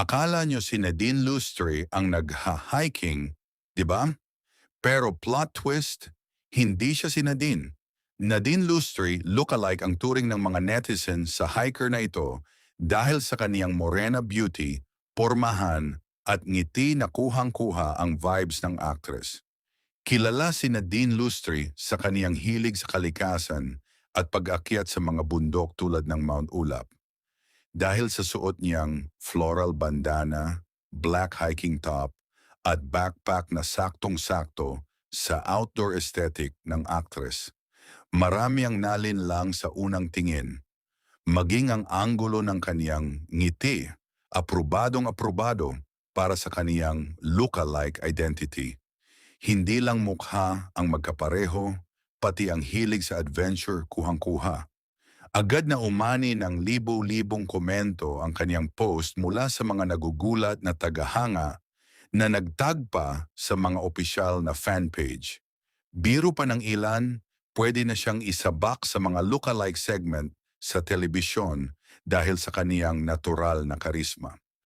Akala nyo si Nadine Lustre ang nagha-hiking, di ba? Pero plot twist, hindi siya si Nadine. Nadine Lustre lookalike ang turing ng mga netizens sa hiker na ito dahil sa kaniyang morena beauty, pormahan at ngiti na kuhang-kuha ang vibes ng actress. Kilala si Nadine Lustre sa kaniyang hilig sa kalikasan at pag-akyat sa mga bundok tulad ng Mount Ulap. Dahil sa suot niyang floral bandana, black hiking top, at backpack na saktong-sakto sa outdoor aesthetic ng actress. Marami ang nalinlang sa unang tingin, maging ang anggulo ng kaniyang ngiti, aprobadong-aprobado para sa kaniyang look-alike identity. Hindi lang mukha ang magkapareho, pati ang hilig sa adventure kuhang-kuha. Agad na umani ng libo-libong komento ang kaniyang post mula sa mga nagugulat na tagahanga na nagtag pa sa mga opisyal na fan page. Biro pa ng ilan, pwede na siyang isabak sa mga lookalike segment sa telebisyon dahil sa kaniyang natural na karisma.